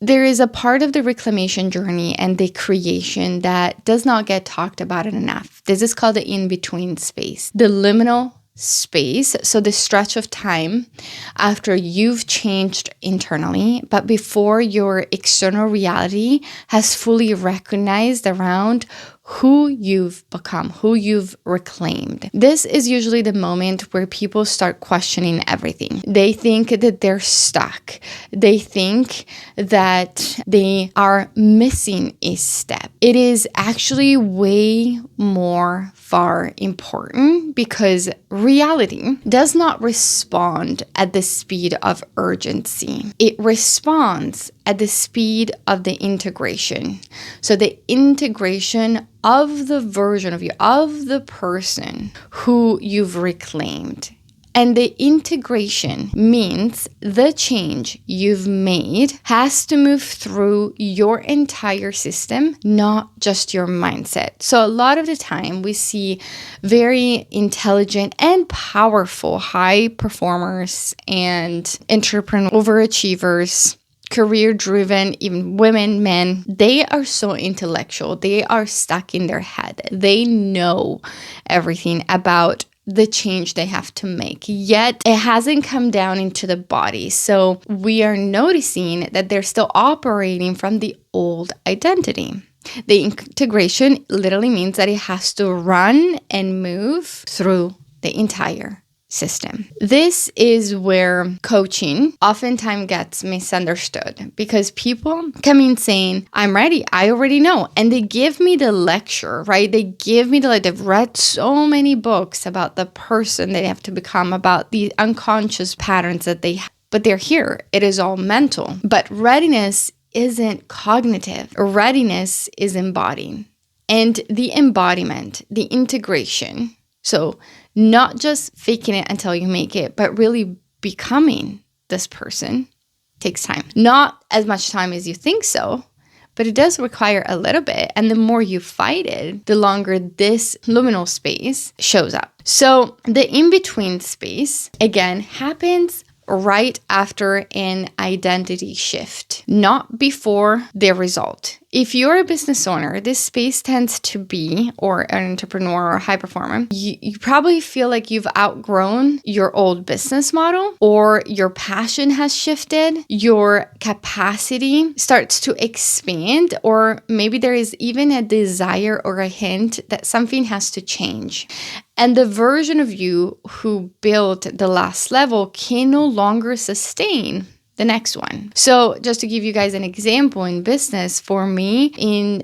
There is a part of the reclamation journey and the creation that does not get talked about enough. This is called the in-between space, the liminal space. So the stretch of time after you've changed internally, but before your external reality has fully recognized around who you've become, who you've reclaimed. This is usually the moment where people start questioning everything. They think that they're stuck. They think that they are missing a step. It is actually way more far important because reality does not respond at the speed of urgency. It responds at the speed of the integration. So the integration of the version of you, of the person who you've reclaimed. And the integration means the change you've made has to move through your entire system, not just your mindset. So a lot of the time we see very intelligent and powerful high performers and entrepreneurs, overachievers, career-driven, even women, men, they are so intellectual. They are stuck in their head. They know everything about the change they have to make, yet it hasn't come down into the body. So we are noticing that they're still operating from the old identity. The integration literally means that it has to run and move through the entire system. This is where coaching oftentimes gets misunderstood because people come in saying, I'm ready, I already know. And they give me the lecture, right? They give me they've read so many books about the person they have to become, about the unconscious patterns that they have. But they're here. It is all mental. But readiness isn't cognitive. Readiness is embodying. And the embodiment, the integration, so not just faking it until you make it, but really becoming this person takes time. Not as much time as you think so, but it does require a little bit. And the more you fight it, the longer this liminal space shows up. So the in-between space, again, happens right after an identity shift, not before the result. If you're a business owner, this space tends to be, or an entrepreneur or a high performer, you probably feel like you've outgrown your old business model, or your passion has shifted, your capacity starts to expand, or maybe there is even a desire or a hint that something has to change. And the version of you who built the last level can no longer sustain the next one. So just to give you guys an example in business, for me,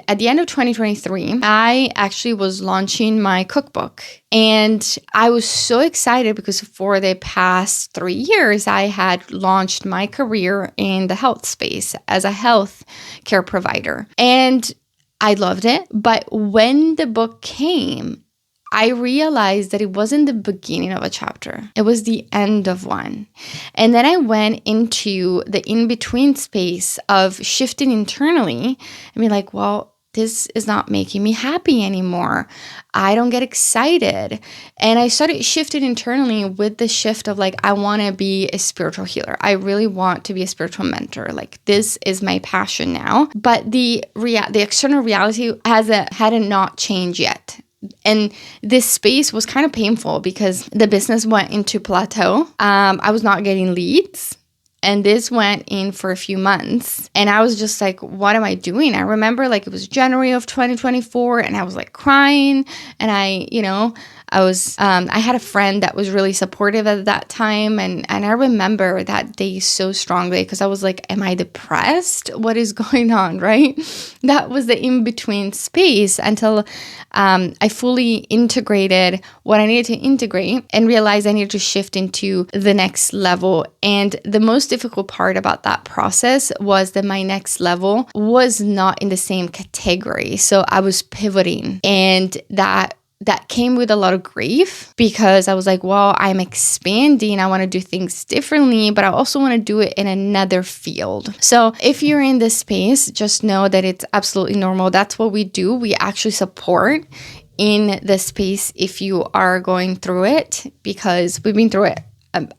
at the end of 2023, I actually was launching my cookbook. And I was so excited because for the past 3 years, I had launched my career in the health space as a health care provider. And I loved it. But when the book came, I realized that it wasn't the beginning of a chapter. It was the end of one. And then I went into the in-between space of shifting internally and be like, well, this is not making me happy anymore. I don't get excited. And I started shifting internally with the shift of like, I want to be a spiritual healer. I really want to be a spiritual mentor. Like, this is my passion now. But the external reality hadn't not changed yet. And this space was kind of painful because the business went into plateau. I was not getting leads. And this went in for a few months. And I was just like, what am I doing? I remember like it was January of 2024 and I was like crying. And I had a friend that was really supportive at that time. And I remember that day so strongly because I was like, am I depressed? What is going on, right? That was the in-between space until I fully integrated what I needed to integrate and realized I needed to shift into the next level. And the most difficult part about that process was that my next level was not in the same category. So I was pivoting, and that came with a lot of grief because I was like, well, I'm expanding. I want to do things differently, but I also want to do it in another field. So if you're in this space, just know that it's absolutely normal. That's what we do. We actually support in the space if you are going through it, because we've been through it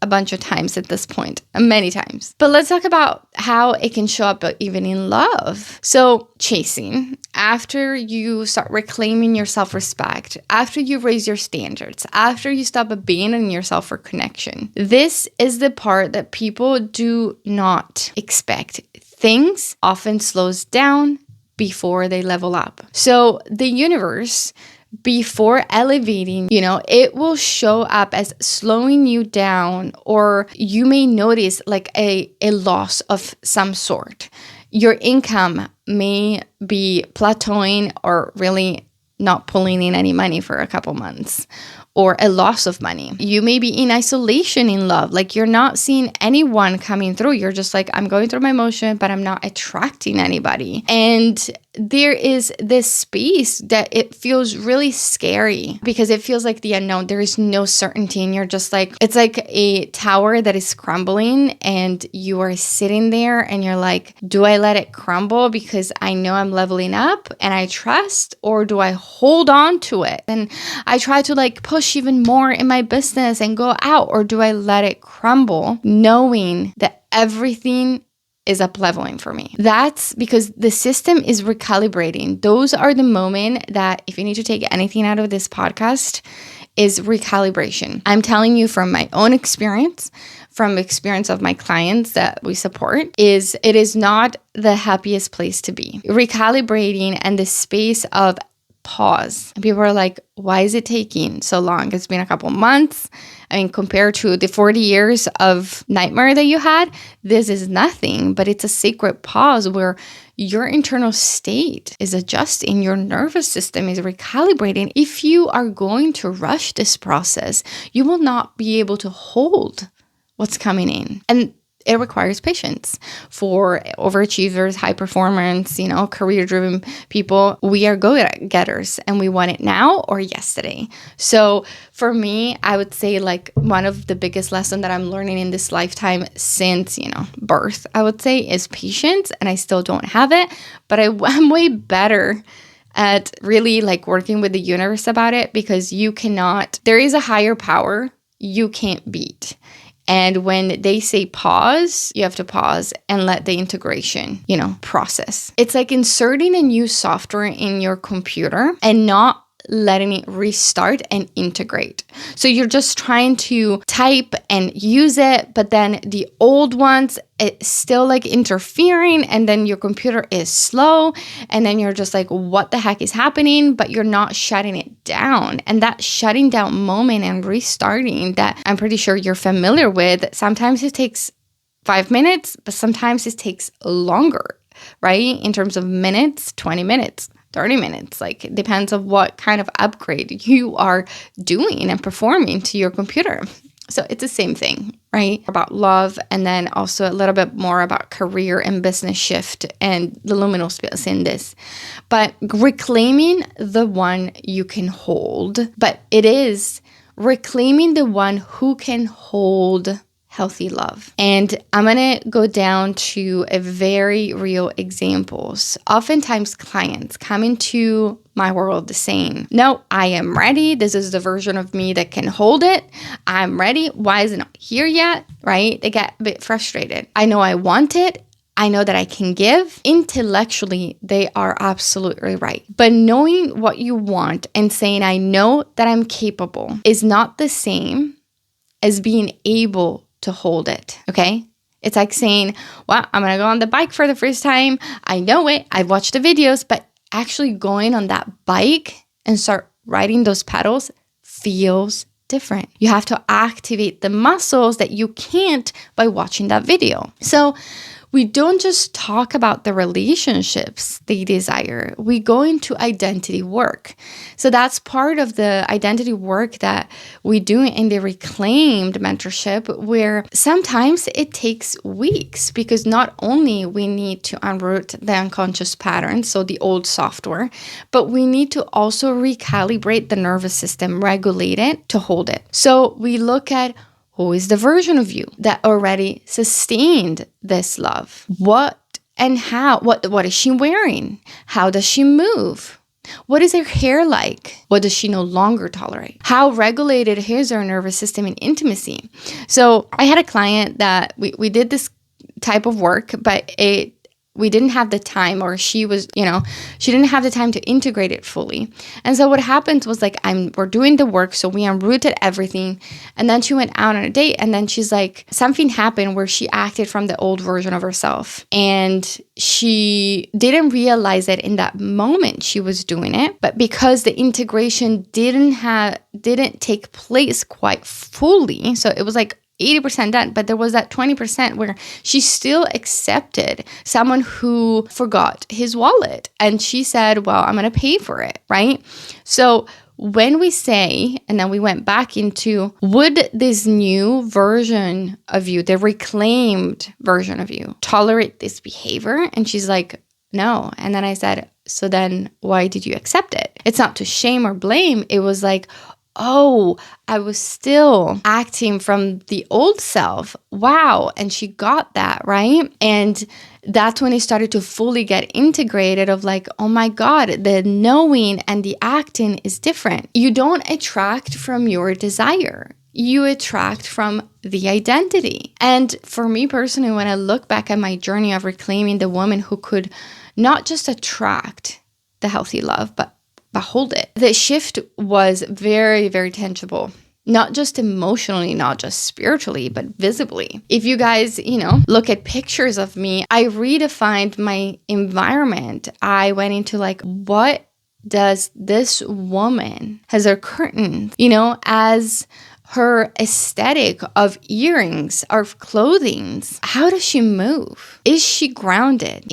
a bunch of times at this point, many times. But let's talk about how it can show up even in love. So chasing, after you start reclaiming your self-respect, after you raise your standards, after you stop abandoning yourself for connection, this is the part that people do not expect. Things often slows down before they level up. So the universe, before elevating, it will show up as slowing you down, or you may notice like a loss of some sort. Your income may be plateauing or really not pulling in any money for a couple months, or a loss of money. You may be in isolation in love, like you're not seeing anyone coming through. You're just like, I'm going through my motion, but I'm not attracting anybody. And there is this space that it feels really scary because it feels like the unknown. There is no certainty, and you're just like, it's like a tower that is crumbling, and you are sitting there and you're like, do I let it crumble because I know I'm leveling up and I trust, or do I hold on to it and I try to like push even more in my business and go out, or do I let it crumble knowing that everything is up leveling for me? That's because the system is recalibrating. Those are the moments that, if you need to take anything out of this podcast, is recalibration. I'm telling you from my own experience, from experience of my clients that we support, it is not the happiest place to be. Recalibrating and the space of pause. And people are like, why is it taking so long? It's been a couple months. I mean, compared to the 40 years of nightmare that you had, this is nothing, but it's a sacred pause where your internal state is adjusting, your nervous system is recalibrating. If you are going to rush this process, you will not be able to hold what's coming in. And it requires patience. For overachievers, high performance, career-driven people, we are go-getters and we want it now or yesterday. So for me, I would say like one of the biggest lessons that I'm learning in this lifetime since, birth, I would say, is patience. And I still don't have it, but I'm way better at really like working with the universe about it, because there is a higher power you can't beat. And when they say pause, you have to pause and let the integration, process. It's like inserting a new software in your computer and not letting it restart and integrate. So you're just trying to type and use it, but then the old ones, it's still like interfering, and then your computer is slow, and then you're just like, what the heck is happening? But you're not shutting it down. And that shutting down moment and restarting that I'm pretty sure you're familiar with, sometimes it takes 5 minutes, but sometimes it takes longer, right? In terms of minutes, 20 minutes. 30 minutes, like it depends on what kind of upgrade you are doing and performing to your computer. So it's the same thing, right? About love, and then also a little bit more about career and business shift and the luminal space in this. But reclaiming the one you can hold, but it is reclaiming the one who can hold healthy love. And I'm going to go down to a very real examples. Oftentimes clients come into my world saying, no, I am ready. This is the version of me that can hold it. I'm ready. Why is it not here yet? Right? They get a bit frustrated. I know I want it. I know that I can give. Intellectually, they are absolutely right. But knowing what you want and saying, I know that I'm capable, is not the same as being able to hold it, okay? It's like saying, well, I'm gonna go on the bike for the first time. I know it. I've watched the videos, but actually going on that bike and start riding those pedals feels different. You have to activate the muscles that you can't by watching that video. So we don't just talk about the relationships they desire. We go into identity work. So that's part of the identity work that we do in the reclaimed mentorship, where sometimes it takes weeks, because not only we need to unroot the unconscious patterns, so the old software, but we need to also recalibrate the nervous system, regulate it to hold it. So we look at, who is the version of you that already sustained this love? What and how? What is she wearing? How does she move? What is her hair like? What does she no longer tolerate? How regulated is her nervous system in intimacy? So I had a client that we did this type of work, but we didn't have the time, or she didn't have the time to integrate it fully. And so what happened was like, we're doing the work, so we unrooted everything. And then she went out on a date, and then she's like, something happened where she acted from the old version of herself. And she didn't realize it in that moment she was doing it, but because the integration didn't take place quite fully, so it was like 80% done, but there was that 20% where she still accepted someone who forgot his wallet. And she said, well, I'm going to pay for it, right? So when we say, and then we went back into, would this new version of you, the reclaimed version of you, tolerate this behavior? And she's like, no. And then I said, so then why did you accept it? It's not to shame or blame. It was like, oh, I was still acting from the old self. Wow. And she got that, right? And that's when it started to fully get integrated of like, oh my God, the knowing and the acting is different. You don't attract from your desire. You attract from the identity. And for me personally, when I look back at my journey of reclaiming the woman who could not just attract the healthy love, but hold it. The shift was very, very tangible, not just emotionally, not just spiritually, but visibly. If you guys, look at pictures of me, I redefined my environment. I went into like, what does this woman, as her curtains, as her aesthetic of earrings, of clothing, how does she move? Is she grounded?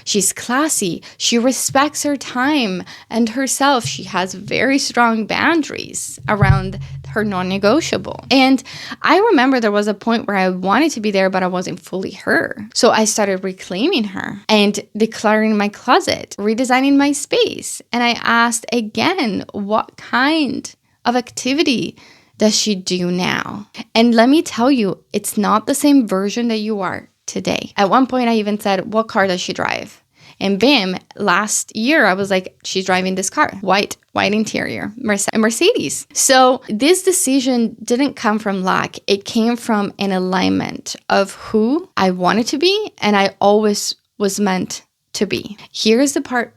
She's classy. She respects her time and herself. She has very strong boundaries around her non-negotiable. And I remember there was a point where I wanted to be there, but I wasn't fully her. So I started reclaiming her and decluttering my closet, redesigning my space. And I asked again, what kind of activity does she do now? And let me tell you, it's not the same version that you are today. At one point, I even said, what car does she drive? And bam, last year, I was like, she's driving this car, white interior, Mercedes. So this decision didn't come from lack. It came from an alignment of who I wanted to be and I always was meant to be. Here's the part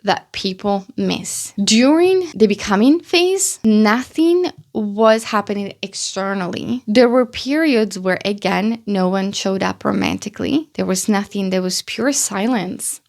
that people miss. During the becoming phase, nothing was happening externally. There were periods where, again, no one showed up romantically. There was nothing. There was pure silence.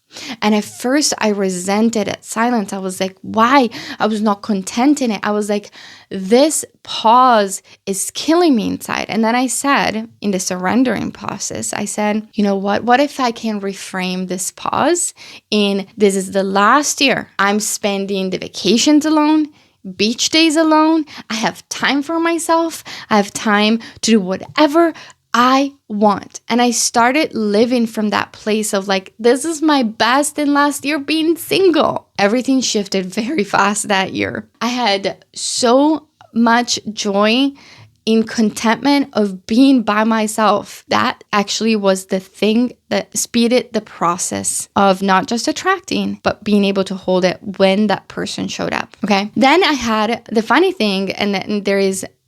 And at first I resented that silence. I was like, why? I was not content in it. I was like, this pause is killing me inside. And then I said, in the surrendering process, I said, you know what? What if I can reframe this pause in, this is the last year I'm spending the vacations alone, beach days alone. I have time for myself. I have time to do whatever I want. And I started living from that place of like, this is my best and last year being single. Everything shifted very fast that year. I had so much joy in contentment of being by myself. That actually was the thing that speeded the process of not just attracting, but being able to hold it when that person showed up. Okay. Then I had the funny thing, and then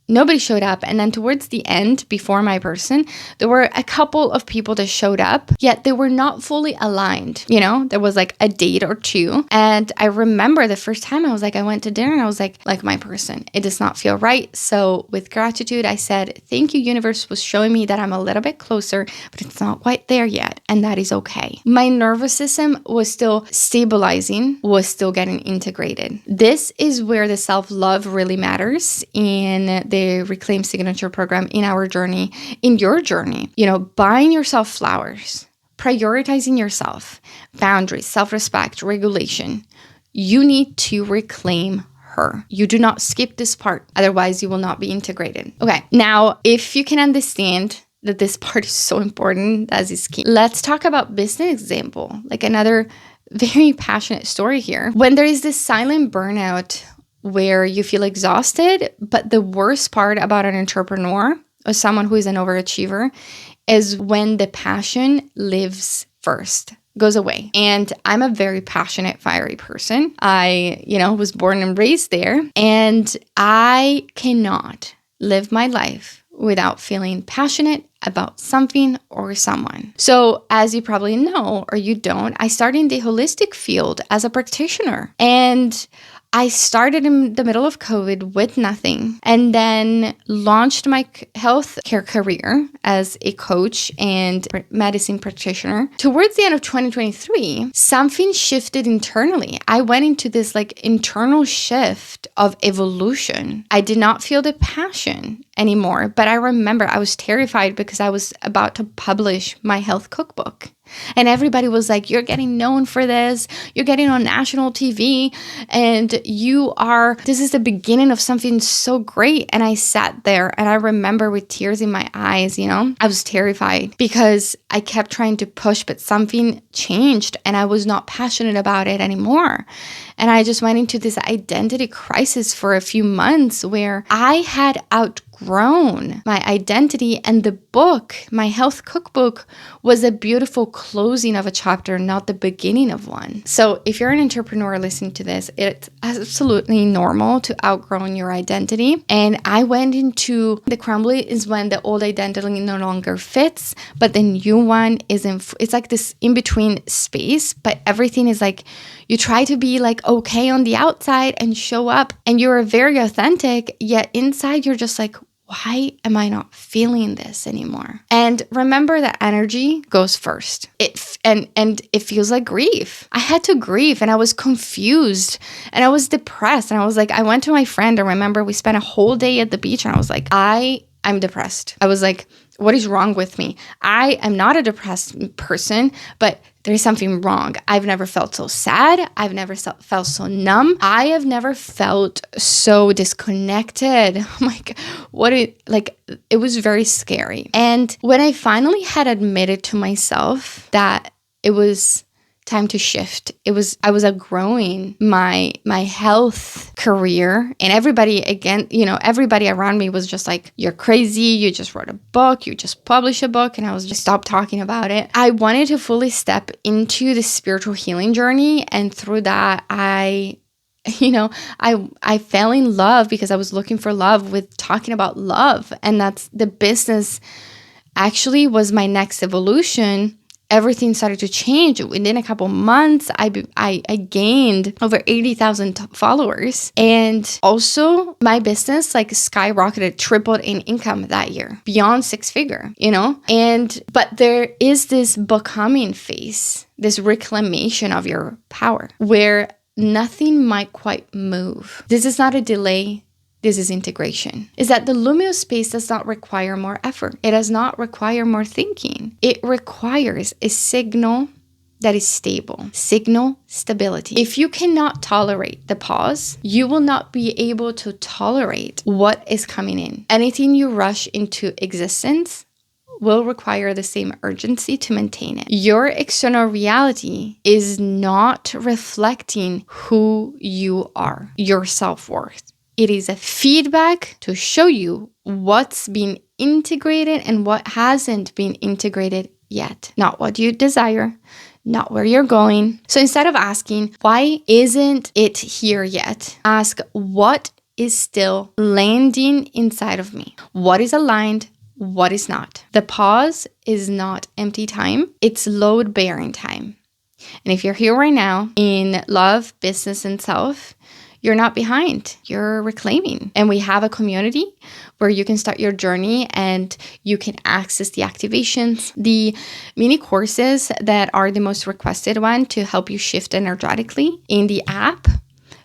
nobody showed up. And then towards the end, before my person, there were a couple of people that showed up, yet they were not fully aligned. There was like a date or two. And I remember the first time I went to dinner and I was like my person, it does not feel right. So with gratitude, I said, thank you, universe was showing me that I'm a little bit closer, but it's not quite there yet. And that is okay. My nervous system was still stabilizing, was still getting integrated. This is where the self-love really matters in the Reclaim Signature program, in our journey, in your journey. Buying yourself flowers, prioritizing yourself, boundaries, self-respect, regulation. You need to reclaim her. You do not skip this part. Otherwise, you will not be integrated. Okay. Now, if you can understand that this part is so important, as is key, let's talk about business example, like another very passionate story here. When there is this silent burnout where you feel exhausted, but the worst part about an entrepreneur or someone who is an overachiever is when the passion lives first. goes away. And I'm a very passionate, fiery person. I, was born and raised there, and I cannot live my life without feeling passionate about something or someone. So as you probably know, or you don't, I started in the holistic field as a practitioner. And I started in the middle of COVID with nothing, and then launched my healthcare career as a coach and medicine practitioner. Towards the end of 2023, something shifted internally. I went into this internal shift of evolution. I did not feel the passion anymore, but I remember I was terrified because I was about to publish my health cookbook. And everybody was like, you're getting known for this, you're getting on national TV, and this is the beginning of something so great. And I sat there and I remember with tears in my eyes, I was terrified because I kept trying to push, but something changed and I was not passionate about it anymore. And I just went into this identity crisis for a few months where I had outgrown my identity, and the book, my health cookbook, was a beautiful closing of a chapter, not the beginning of one. So if you're an entrepreneur listening to this, it's absolutely normal to outgrow your identity. And I went into the crumbly is when the old identity no longer fits, but the new one isn't. It's like this in-between space, but everything is like, you try to be okay on the outside and show up, and you're very authentic, yet inside you're just like, why am I not feeling this anymore? And remember that energy goes first. And it feels like grief. I had to grieve, and I was confused, and I was depressed, and I was like, I went to my friend. I remember we spent a whole day at the beach, and I was like, I'm depressed. I was like, what is wrong with me? I am not a depressed person, but there's something wrong. I've never felt so sad. I've never felt so numb. I have never felt so disconnected. Oh my God, it was very scary. And when I finally had admitted to myself that it was time to shift, I was outgrowing my health career, and everybody around me was just like, you're crazy, you just wrote a book, you just published a book, and I was just stopped talking about it. I wanted to fully step into the spiritual healing journey, and through that I fell in love because I was looking for love with talking about love, and that's the business actually was my next evolution. Everything started to change. Within a couple months, I gained over 80,000 followers. And also my business skyrocketed, tripled in income that year, beyond 6-figure, but there is this becoming phase, this reclamation of your power where nothing might quite move. This is not a delay. This is integration. Is that the luminous space does not require more effort. It does not require more thinking. It requires a signal that is stable. Signal stability. If you cannot tolerate the pause, you will not be able to tolerate what is coming in. Anything you rush into existence will require the same urgency to maintain it. Your external reality is not reflecting who you are, your self-worth. It is a feedback to show you what's been integrated and what hasn't been integrated yet. Not what you desire, not where you're going. So instead of asking, why isn't it here yet? Ask, what is still landing inside of me? What is aligned? What is not? The pause is not empty time. It's load-bearing time. And if you're here right now in love, business, and self, you're not behind, you're reclaiming. And we have a community where you can start your journey and you can access the activations, the mini courses that are the most requested one to help you shift energetically in the app.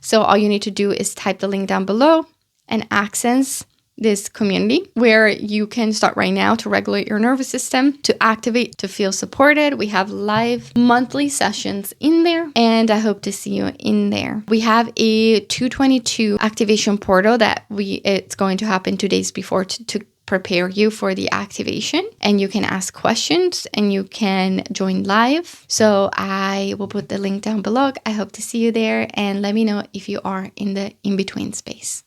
So all you need to do is type the link down below and access this community where you can start right now to regulate your nervous system, to activate, to feel supported. We have live monthly sessions in there, and I hope to see you in there. We have a 222 activation portal that it's going to happen 2 days before to prepare you for the activation, and you can ask questions and you can join live. So I will put the link down below. I hope to see you there, and let me know if you are in the in-between space.